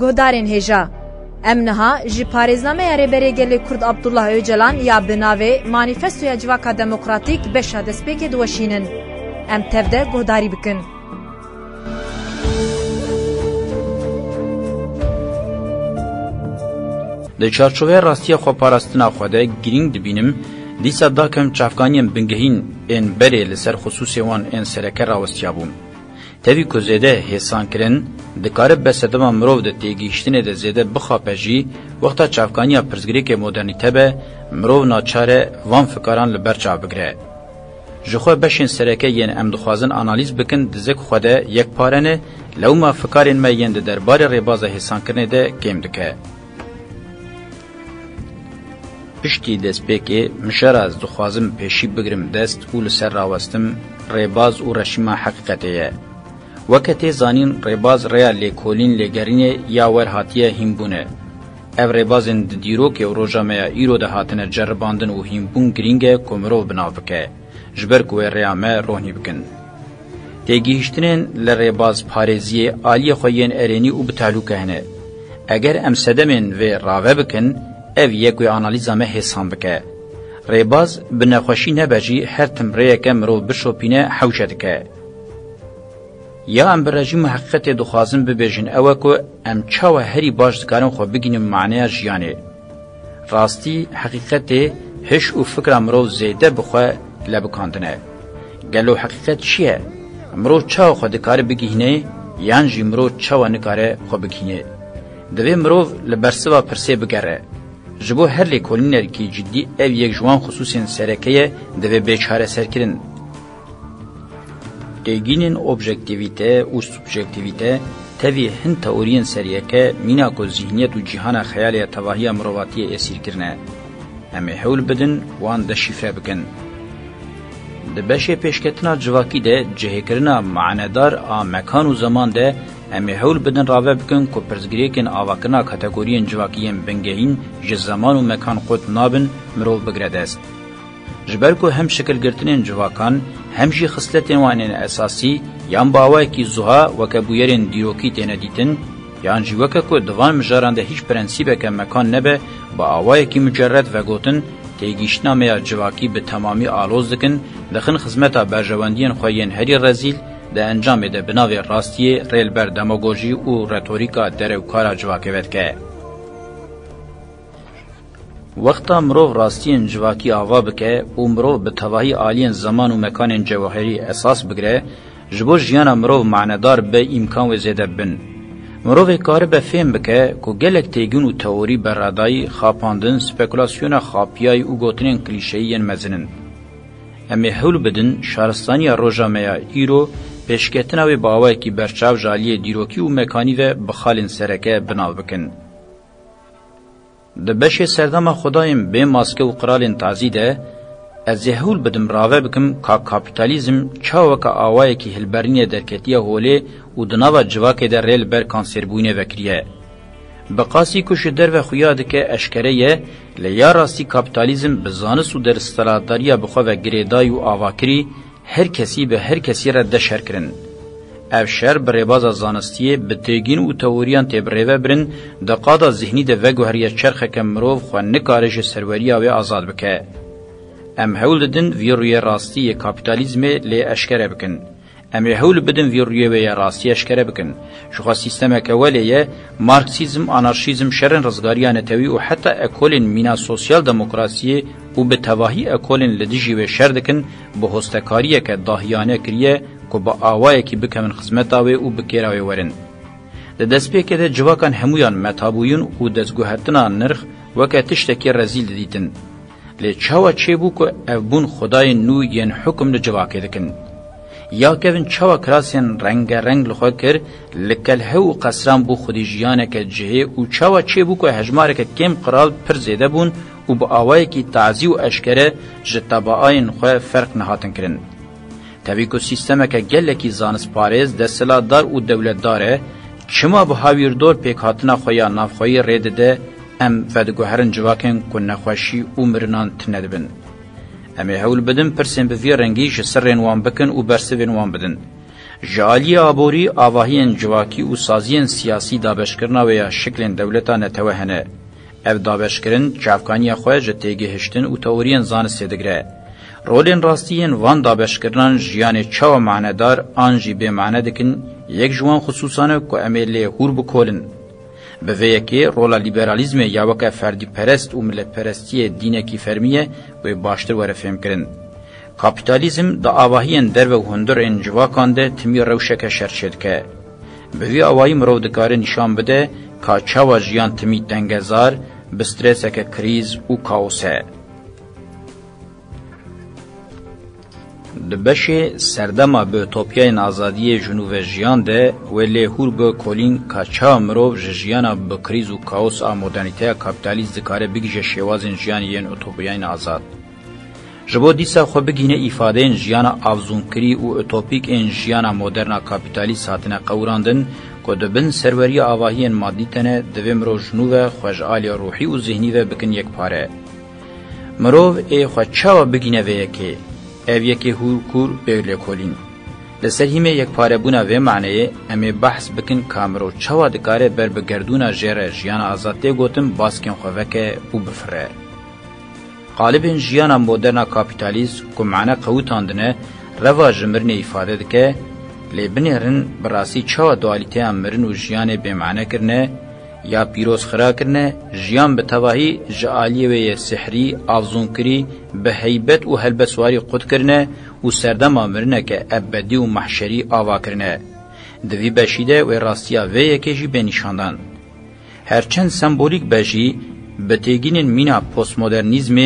گهدارین هجا. امنها جی پارێزنامە یاریبەرێگەلی کورد عەبدوڵڵاه ئۆجەلان یا بناوێ مانیفستۆیا civaka demokratîk beşa destpêkê diweşînin. Em tevde guhdarî bikin. Di çarçovê rastiya xweparastina xwe de girîng dibînim dîsa dakem çavkaniyên bingehîn ên berê li ser xusûsê wan ên sereke rawistiya bûn. Tevî ku zêde hêsankirin, dikare besedema mirov de têgihiştinê de zêde bixape jî wexta çavkaniya pirsgirêkê modernîte be, mirov naçar e van fikaran li ber çav bigire. Ji xwe beşên sereke yên em dixwazin analîz bikin dizek xwe de yekparene lewma fikarên me yên di derbarê rêbaza hêsankirinê de kêm dike. Piştî destpêkê mişera ez dixwazim pêşî bigirim dest û li ser rawestim rêbaz û reşîma heqîqetê ye. Weke tê zanîn rêbaz rêya lêkolîn lêgerînê ya werhatiye hînbûnê. Ev rêbazên di dîrokê û rojameya îro de hatine ceribandin û hînbûn girîng e ku mirov binav bike, ji ber ku wê rêya me ronî bikin. Têgihiştinên li rêbaz parêziyê aliyê xwe yên erênî û bi tehlûke hene. Eger em sedemên vê rave bikin, ev yek wê analîza me hêsan bike. Rêbaz bi nexweşî nebe jî her tim rêyeke mirov bişopîne hewşe dike. Ya em bi rejîma heqîqetê dixwazin bibêjin ew e ku em çawa herî baş dikarin xwe bigînin maneya jiyanê. Rastî heqîqetê hiş û fikra mirov zêde bi xwe lebikandine. Gelo heqîqet çi ye? Mirov çawa xwe dikare bigîhîne yan jî mirov çawa nikare xwe bigîhîne. Divê mirov li bersiva pirsê bigere. Ji bo her lêkolînerekî ciddî ev yek ji wan xusûsên sereke ye divê bêçareserkirin. Têgînên objektivîte û subjektivîte tevî hin teoriyên seriyeke mîna ku zihniyet û cîhana xeyalê tevahiya mirovatiyê esîrkirine. Em ê hewl bidin wan deşîfre bikin. Di beşê pêşketina civakî de cihêkirina manedar a mekan û zaman de em ê hewl bidin rave bikin ku pirsgirêkên avakirina kategoriyên civakiyên bingehîn ji zaman û mekan qut nabin mirov bigire dest. Ji ber ku hem şekilgirtinên civakan hem jî xisletên wan ên esasî yan bawayekî zuha weke bûyerên dîrokî têne dîtin yan jî weke ku divan mijaran de hîç prensîbeke mekan nebe bi awayekî mücerred vegotin têgîştina me ya civakî bi temamî aloz dikin dixin xizmeta berjewendiyên xwe yên herî rezîl de encamê de bi navê rastiyê rêlber demagojî û retorîka derewkara civakê vedike. Wexta mirov rastiyên civakî ava bike û mirov bi tevahî aliyên zaman û mekanên cewherî esas bigire, ji bo jiyana mirov manedar be îmkan wê zêde bin. Mirovê karibe fêm bike ku gelek têgîn û teorî berradayî, xapandin, spekulasyona xapiyayî û gotinên klîşeyî yên mezinin. Em ê hewl bidin şaristaniya roja me ya îro pêşketina wê bi awayekî berçav ji aliyê dîrokî û mekanî ve bi xalên sereke binav bikin. Di beşê serdama xudayên bê maske û qiralên tazî de ez ê hewl bidim rave bikim ka kapitalizm çaweka awayekî hilbernîye derketiye holê û di nava civakê de rê li ber kanserbûyînê vekiriye. Bi qasî ku ji derve xuya dike eşkere ye li ya rastî kapitalizm bi zanis û deristelatdariya bi xwe ve girêdayî û avakirî her kesî bi her kesî re deşer kirin. Ev şer bi rêbaza zanistiyê bi têgîn û teoriyan tê birêve birin di qada zihnî de veguheriye çerxeke mirov xwe nikare ji serweriya wê azad bike. Em hewl didin vî rûyê rastiyê kapitalizmê lê eşkere bikin. Em ê hewl bidin vî rûyê wê ya rastî eşkere bikin. Ji xwe sîstemeke welê ye marksîzm, anarşîzm, şerên rizgariya netewî û heta ekolên mîna sosyal demokrasiyê û bi tevahî ekolên li dijî wê şer dikin bi hostekariyeke dahiyane kiriye ku ba awayekî bikevin xizmeta wê û bi kêra wê werin. Di destpêkê de civakan hemûyan metabûyîn û destguhertina nirx weke tiştekî rezîl didîtin. Lê çawa çêbû ku ev bûn xudayên nû yên hukm li civakê dikin. Ya kevin çawa kirasên rengereng li xwe kir, li kelhew û qesran bû xwedî jiyaneke cihê û çawa çêbû ku hejmareke kêm qiral pir zêde bûn û bi awayekî tazî û eşkere ji tebaayên xwe ferq nehatin kirin. Tevî ku sîstemeke gelekî zanisparêz, desthilatdar û dewletdar e, çima bi hawirdor pêkhatina xwe ya navxweyî rê dide em vediguherin civakên ku nexweşî û mirinan tune dibin. Em ê hewl bidin pirsên bi vî rengî ji serên wan bikin û bersivên wan bidin. جالی آبوری آواهین جواکی و سازین سیاسی دابشکرنا و یا شکل دولتا نتوهنه. اف دابشکرن چافکانی خواه جتیگه هشتن و تورین زانستی دگره. رولین راستیین وان دابشکرنان جیان چاو معنیدار آنجی به معنی دکن یک جوان خصوصانه که امیلی هور بکولن. به ویکی رولا لیبرالیزم یا وکا فردی پرست و ملت پرستی دینکی فرمیه و باشتر وره فهم کرن. کاپیتالیزم دا آواهین در و هندر انجواکان ده تمی روشک شرچد که. به وی آواهی مرو دکاره نشان بده که چاوا جیان تمی تنگزار بسترسک کریز و کاوسه. دبشه سردما به توپیای آزادی جنوب جیان ده ولی هور به کلین کاچا مرو جیانا به کریز و کاوس آ مدرنیته کاپیتالیز دکاره بگیجه شوازن جیان ین اوتوپیای آزاد. جبو دیسا خو بگینه ایفاده این جیانا افزونکری و اوتوپیک این جیانا مدرنا کاپیتالیز ساتنه قوراندن که دبن سروری آواهی مادی تنه دوی مرو جنوب خوشعالی روحی و ذهنی و بکن یک پاره. مرو ای خو چاوا بگینه و یکی او یکی هور کور بیل کولین. لسر همه یک پاره بونا و معنی امی بحث بکن کامرو چوا دکاره بر بگردونا جره جیان آزاده گوتم باسکن خواه او بفره. قالب جیان مدرنا کاپیتالیز که معنی قوتاندنه روا جمرنه ایفاده دکه لیبنیرن براسی چوا دوالیته امرن و جیان به معنی کرنه یا پیروز خرا کرنه جیان به تواهی جعالیه و سحری آفزونکری به حیبت و هلبسواری قد کرنه و سردم آمرنه که ابدی و محشری آوا کرنه. دوی بشیده و راستیا و یکیجی به نشاندن. هرچند سمبولیک بجی به تیگین مینا پوستمودرنیزم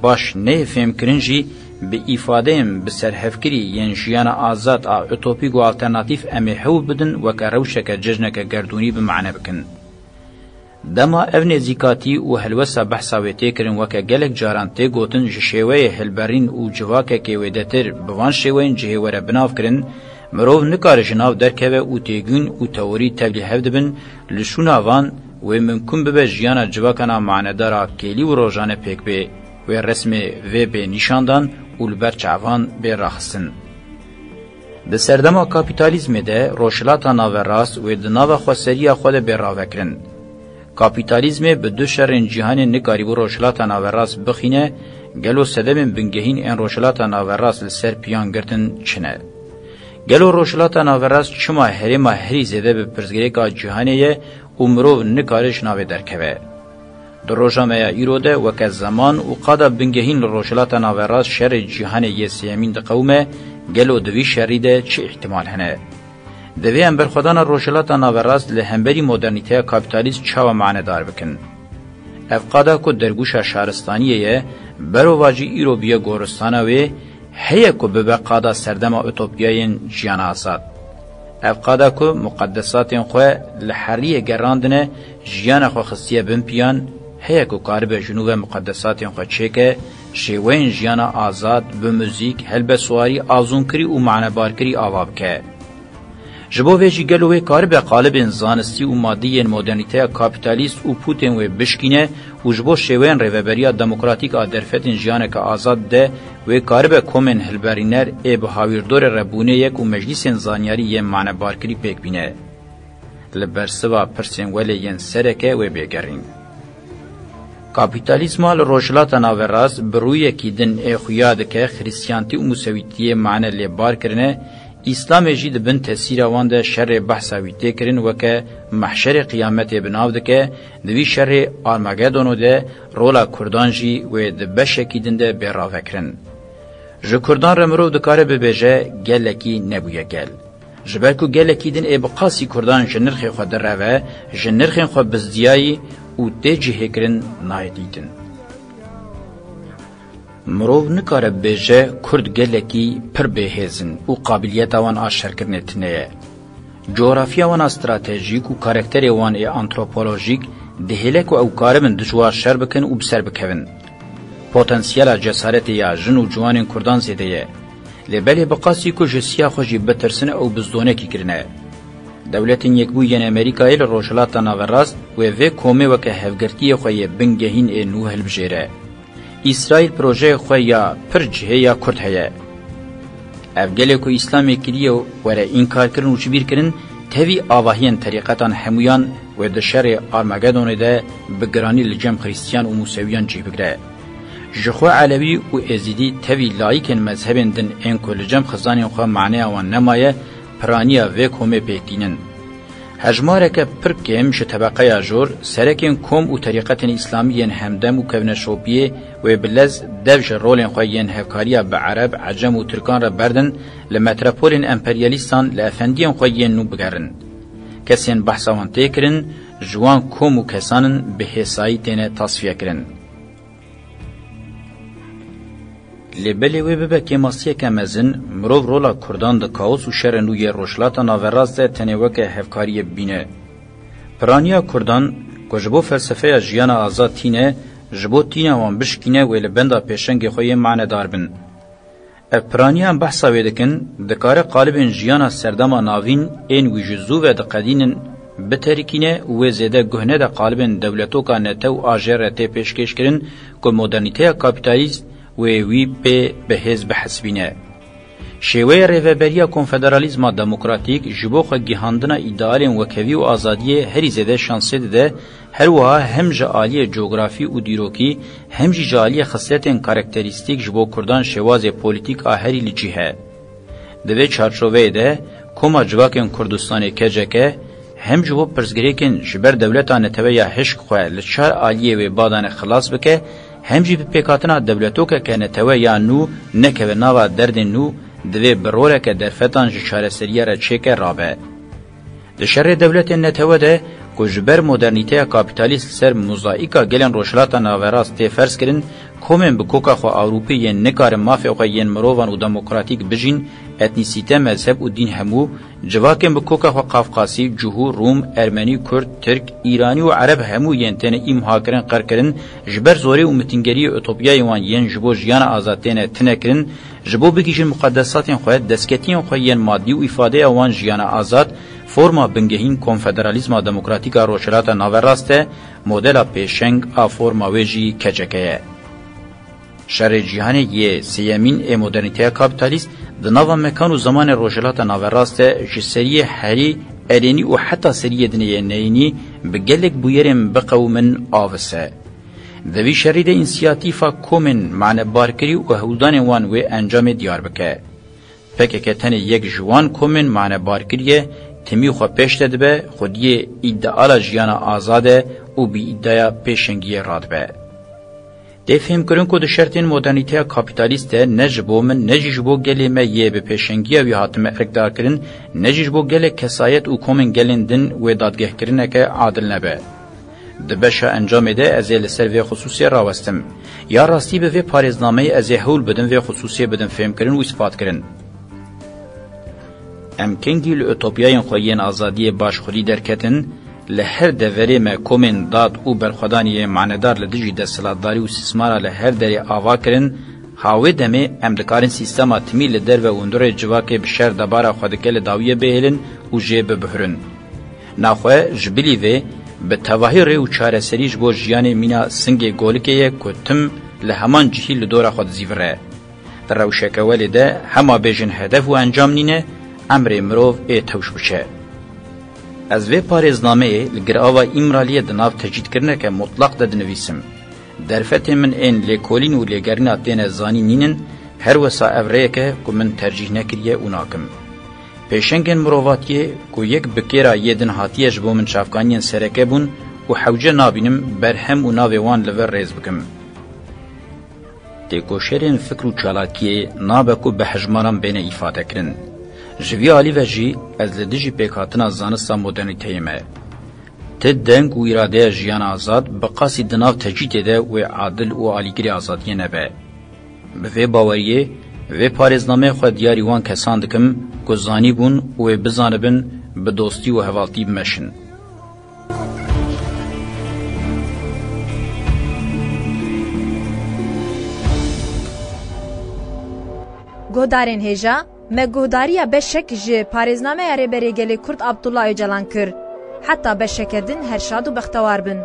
باش نه فهم کرنجی به ایفاده به سرهفکری ین جیان آزاد اوتوپیک و آلترناتیف امی حو بدن و که روشک ججنک گردونی به معنی بکن. دما اون زیکاتی و هلوسا بحثا و تکرن وکا گلک جاران تی گوتن جشیوه هلبرین و جواکا که ویدتر بوان شیوین جهوره بناف کرن مروف نکار جناف درکوه و تیگون و تاوری تبلیه دبن لشونا وان و ممکن ببه جیانا جواکانا معندارا کلی و روژانه پیک به و رسم و به نشاندان و لبر چعوان به راخستن. ده سردما کاپیتالیزم ده روشلاتا ناو راست و دناو خوصری خود به راوکرن. کاپیتالیزم به دو شرن جهان نکاری و روشلاتا ناوراس بخینه گلو سدم بنگهین این روشلاتا ناوراس لسر پیان گرتن چنه. گلو روشلاتا ناوراس چما هرما هری زده به پرزگری که جهانیه امرو نکارش ناوه درکوه. در روشامه ایروده وکه زمان و قادا بنگهین روشلاتا ناوراس شر جهانیه سیمین ده قومه گلو دوی شریده چه احتمال هنه. دوی هم برخودان روشلاتا ناوراست لهمبری مدرنیته کاپیتالیست چاو معنی دار بکن. افقادا که درگوش شهرستانیه برو واجی ایرو بیا گورستانوی هیه که ببقادا سردم اوتوپیاین جیان آساد. افقادا که مقدساتین خواه لحریه گراندنه جیان خواه خستیه بمپیان هیه که قارب جنوب مقدساتین خواه چیکه شیوین جیان آزاد بموزیک هلبسواری آزونکری و معنی بارکری آواب که. جبو ویجی گلوه کار به قالب زانستی و مادی مدرنیته کاپیتالیست و پوتین و بشکینه و جبو شوین ریوبریا دموکراتیک آدرفتین جیانه که آزاد ده و کار به کومن هلبرینر ای به هاویردور ربونه یک و مجلس زانیاری یم معنی بارکری پیک بینه. لبرسوا پرسین ولی ین سرکه و بیگرین. کاپیتالیسمال روشلاتا ناوراس بروی کیدن ای خویاد که خریسیانتی و موسویتی معنی لیبار کرنه اسلام جید بن تاثیر وان ده شر بحثاوی تکرین وکه محشر قیامت بناو ده که دوی شر آرماگدونو ده رولا کردان جی و ده بشکیدن ده براوکرن. جو کردان رمرو دکاره ببیجه گلکی نبویه گل. جبرکو گلکیدن ای بقاسی کردان جنرخی خود در روه جنرخی خود بزدیایی و ده جهه کرن نایدیدن. مرو نکاره بیجه کرد گلکی پر بهزن و قابلیت وان آشر کرنه تنه. جغرافیا وان استراتژیک و کارکتر وان آنتروپولوژیک دهلک و او کارمن دجوار شر بکن و بسر بکون. پوتنسیال جسارت یا جن و جوان کردان زیده لبلی بقاسی که جسیا خوشی بترسن او بزدونه کی کرنه. دولتین یک بوین امریکایی لروشلات ناوراست و کومه وکه هفگرتی خوی بنگهین ای نو هلبجیره. اسرائیل پروژه خوی یا پرجه یا کرد هیه. افگله کو اسلامی کریه وره انکار کرن و چبیر کرن تهوی آواهین طریقتان همویان و دشر آرمگدون ده بگرانی لجم خریستیان و موسویان جی بگره. جخو علوی و ازیدی تهوی لایکن مذهبن دن انکو لجم خزانی خواه معنی آوان نمایه پرانیا و کومه پیکتینن. هجماره که پرکیم ش طبقه جور سرکن کوم و طریقتن اسلامیین همدم و کون شوبیه و بلز دوج رولن خوین هفکاریا به عرب عجم و ترکان را بردن لمتروپولین امپریالیستان لافندیان خوین نو بگرن. کسین بحثوان تکرن جوان کوم و کسانن به حسایی تینه تصفیه کرن. لبلی وی ببه که ماسیه که مزن مروف رولا کردان ده کاوس و شر نوی روشلاتا ناوراز ده تنوک هفکاری بینه. پرانیا کردان که جبو فلسفه جیان آزاد تینه جبو تینه وان بشکینه و لبنده پیشنگ خوی معنی دار بن. پرانیا هم بحثا ویدکن دکاره قالبین جیان سردما ناوین این ویجزو و دقدینن بترکینه و زیده گهنه ده قالبین دولتو که نتو آجر تی پیشکش کرن که مدرنیته کابیتالیست وی به حزب حسبینه. شیوه ریوبریا کنفدرالیزم دموکراتیک جبو خو گیهاندنا ایدئال وکوی و آزادی هری زده شانسه ده هر وها هم جالی جغرافی و دیروکی هم جالی خاصیت کاراکتریستیک جبو کردان شواز پولیتیک هری لجیه. دوی چارچوبه ده کوما جواکن کردستان کجکه هم جبو پرزگریکن جبر دولتان تبعی حشق خواه لچار آلیه و بادان خلاص بکه همجی به پیکاتنا دولتو که کنتوه یا نو نکوه ناوا درد نو دوی بروره که در فتان جشاره سریه را چیکه رابه. دشر دولت نتوه ده که جبر مدرنیته کابیتالیست سر موزاییکا گلن روشلاتا ناوراست تی فرس کرن کومن بکوکا خو اوروپی ین نکار مافی خو ین مروان و دموکراتیک بجین اتنیسیته مذهب و دین همو جواکن بکوکا خو قفقاسی جهور روم ارمنی کرد ترک ایرانی و عرب همو ین تن امها کرن قر کرن جبر زوری و متنگری اوتوپیای وان ین جبو جیان آزادین تنکرن جبو بگیشن مقدساتین خو دسکتین خو ین مادی و ifade وان جیان آزاد فرما بنگهین کنفدرالیزم دموکراتیک روشلاتا ناوراسته مدل پیشنگ ا فرما وجی کچکه شر جهانی یه سیمین مدرنیته کابیتالیست دناوا مکان و زمان روشلاتا ناوراسته جسری هری ارینی و حتی سری دنیه نینی بگلک بویرم بقومن آوسه دوی شرید انسیاتیفا کومن معنی بارکری و هودان وان و انجام دیار بکه پکه که تن یک جوان کومن معنی بارکریه تمی خو پیش دبه خودی ایدئال جیان آزاده و بی ایدیا پیشنگی رادبه. دفهم کرن که شرطین مدرنیته کابیتالیست نجبو من نجبو گلی ما یه به پیشنگی وی حاتم اقدار کرن نجبو گلی کسایت و کومن گلندن و دادگاه کرنه که عادل نبه. دبشه انجام ده از لسر و خصوصی راوستم یا راستی به پاریزنامه از هول بدن و خصوصی بدن فهم کرن و اثبات کرن. امکنگی لأوتوپیاین خویین آزادی باشخوری درکتن لهر دوری ما کومن داد او برخودانی معنیدار لدجی دستلاتداری و سیسمارا لهر دری آوا کرن هاوی دمه امدکارن سیستما تمیل در و اندور جواک بشر دبارا خودکل داویه بهلن و جیب بهرن. ناخواه جبلی و به تواهی ری و چاره سریج بو جیان مینا سنگ گولکه کتم لهمان جهی لدورا خود زیوره. در روشکوالی ده هما بیجن هدف و انجام نینه امر مروف توش بشه. از وی پاریزنامه لگرآوا امرالیه دناف تجدید کرنه که مطلق ده دنویسم. در فتح من این لیکولین و لیگرینات دین زانی نینن هر وسا اوریه که من ترجیح نکریه اوناکم. پیشنگن مروفاتیه که یک بکیرا یدن هاتیه جبو من شافکانین سرکه بون و حوجه نابینم برهم و ناویوان لور ریز بکم. تیکوشرین فکر و چالاکیه نابکو به حجمانم بین ایفاده کرن. جوی آلی و جی از لدیجی پیکاتنا زانستا مدرنیته ما. تدنگ و اراده جیان آزاد بقاسی دناو تجیده ده و عادل و آلیگری آزادیه نبه. به باوریه و پاریزنامه خود دیاری وان کسان دکم گزانی بون و بزانبن به دوستی و حوالتی بمشن. گودارین هجا مگوداریه بشک جه پاریزنامه ریبری گلی کرد عبدالله اوجلان کرد. حتی بشکردن هر شاد و بختوار بن.